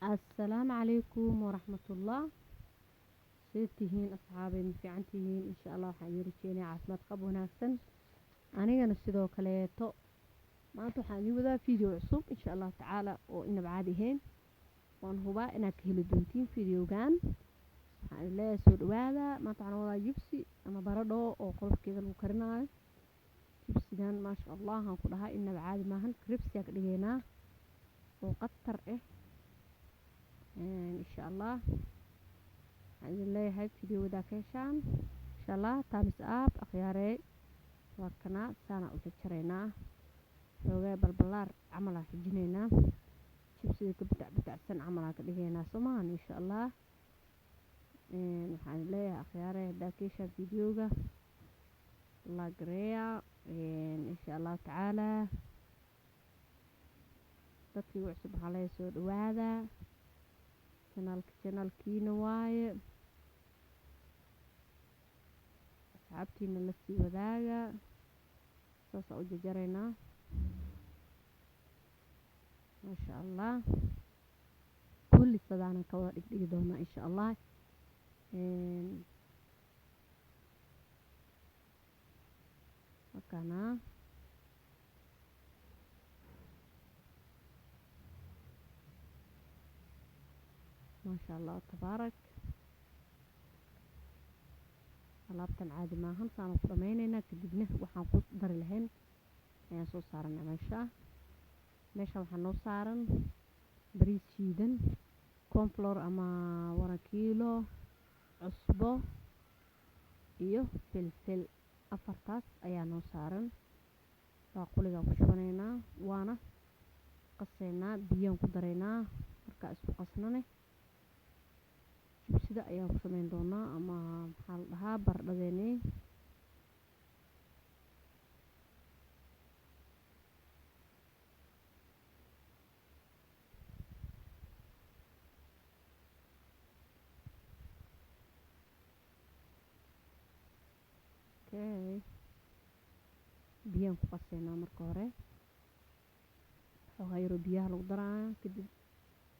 السلام عليكم ورحمة الله. سيتهين أصحابي مفيعنتهين إن شاء الله وحان رجيني عافماد قب وناكسن أنا sidoo kaleeto maanta waxaan idin wadaa video cusub إن شاء الله تعالى oo inaba caadi ahayn waan hubaa inaad ka heli doontiin videogan waxaan leeyahay soo dhawaada maanta waxaan wadaa jibsi ama baradho oo qolofkeeda lagu karinayo jibsigan maasha Allah aan ku dhahay inaba caadi maahan crispy ka dhigeynaa oo qatar ah إن شاء الله عند الله هاي فيديو دا كيشان إن شاء الله تامس أب أخياري وكنا سانا وتشرينا حوغي بالبلار عملا حجنينا شبسي بتاع سن عملا كدهينا سمان إن شاء الله عند الله أخياري دا كيشان فيديوغا الله قريا إن شاء الله تعالى dadkii wacusub waxaa laga soo dhawaada channelkiina waaye asxaabtiina la sii wadaaga saas u jajareynaa maasha Allah kulli sadaanan ka wada dhigdhigi doonaa insha Allah wakana ما شاء الله تبارك alaabtan caadi maahan saan ku dhameynayna kadibna waxaan ku dari lahayn ayaan soo saaranaa meesha waxaa noo saaran bariis shiidan cornflour ama 1 kiilo cusbo iyo filfil afartaas ayaa noo saaran baaquliga ku shubanaynaa waana qaseynaa biyaan ku dareynaa marka isku qasnane sida ayaan ku sameyn doonaa ama maxaa la dhahaa baradhadeeni biyaan ku qaseynaa marka hore waxaa yaro biyaha lagu daraa kadib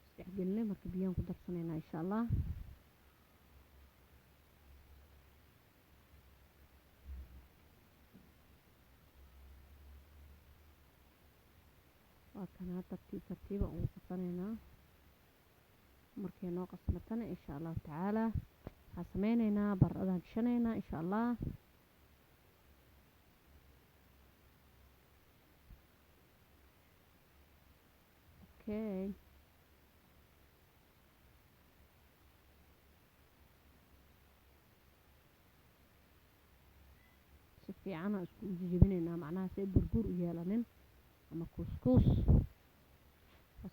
isdhexgelinay marka biyaan ku darsanaynaa insha Allah وكان ترتيب وقصنينا مركي نو قسمتنا ان شاء الله تعالى حسمينينا بردان شنينا ان شاء الله اوكي سفي عنا اسكو جيبينينا معناها سي بربور ويالانين ama couscous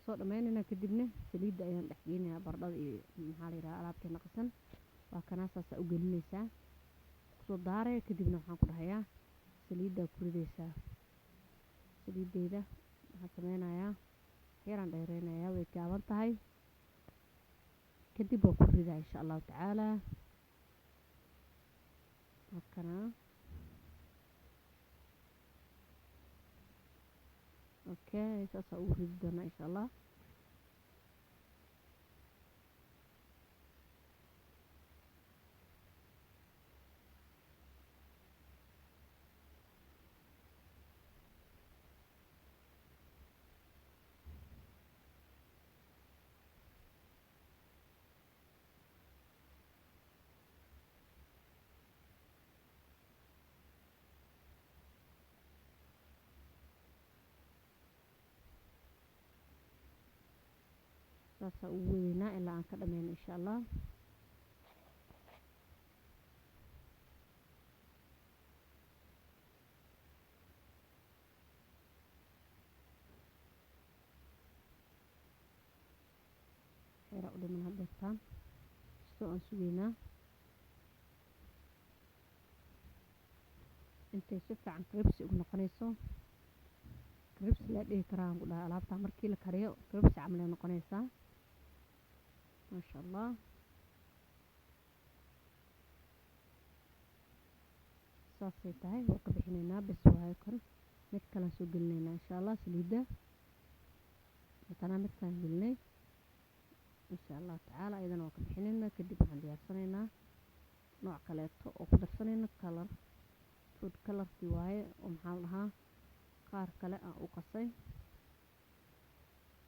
soo dhameynayna kadibna saliid ayaan dhaxgeynaa baradhada iyo maxaa la yiraahdaa alaabteena qasan waa kana saas u gelinaysaa soo daaray kadibna waxaan ku dhahayaa saliida ku ridaysaa saliideeda waxaan sameynayaa yaraan dheereynayaa way gaaban tahay kadib waa ku ridaa insha Allah taala wakana اوكي ساسا اريد دونا ان شاء الله ساسا uwadina ilaa aan ka dhameeyno insha Allah xira u dhiman hadda soo aan sugeynaa intay si fiican crispy u noqonayso crispy la dhigi karaa aan ku dhahay alaabta markii la kariyo crispy camal ay noqonaysaa ما شاء الله صافي تاعي وقبحنا بس وهاي كل متكلا سوق لنا ان شاء الله سليده مثلا متكلا قلنا الله تعالى إذا نوقف بحنينا كدب عندي أرسنينا نوع كليتو وقدرسنينا كلر فود كلر تواي ومحلها قار كلا وقصي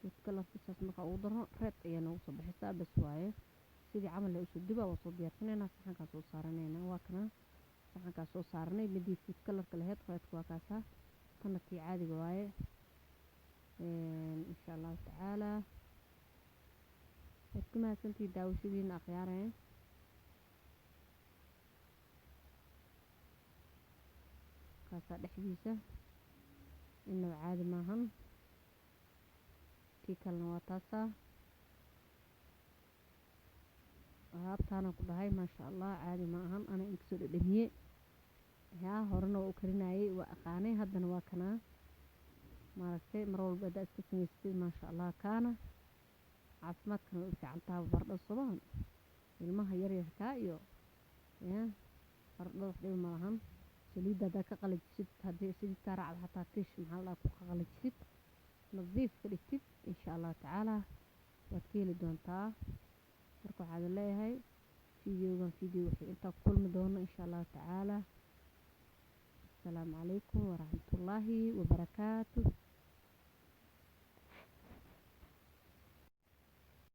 فود كلر تساس مقا ودرنا ريد أيانا وصبح حساب بس واي سيدي عمل لو سدبا وصوب يرسنينا سحن كاسو صارنينا واكنا سحن كاسو صارني بدي فود كلر كلهات ريد كواكاسا تنكي عادي واي إن شاء الله تعالى كما سنتي داوشدين أخيارين كاسا دحديسة إنه عادي ماهن كي كالنا واتاسا هابتانا كلهاي ما شاء الله عادي ماهن أنا انكسر الدمية يا هورنا وكرناي وأقاني هدنا واكنا ماركتي مرول بدأ استسميستي ما شاء الله كان عاصمات كانوا في عنتها برد الصبان المها يري كايو يا برد ديو ماهن سليدة داك قلج ست هدي سليد كارع حتى تيش محلا كو قلج ست نظيف كليكتب إن شاء الله تعالى وكيل دونتا مركو هذا الله هاي فيديو وحي انت كل مدونة إن شاء الله تعالى السلام عليكم ورحمة الله وبركاته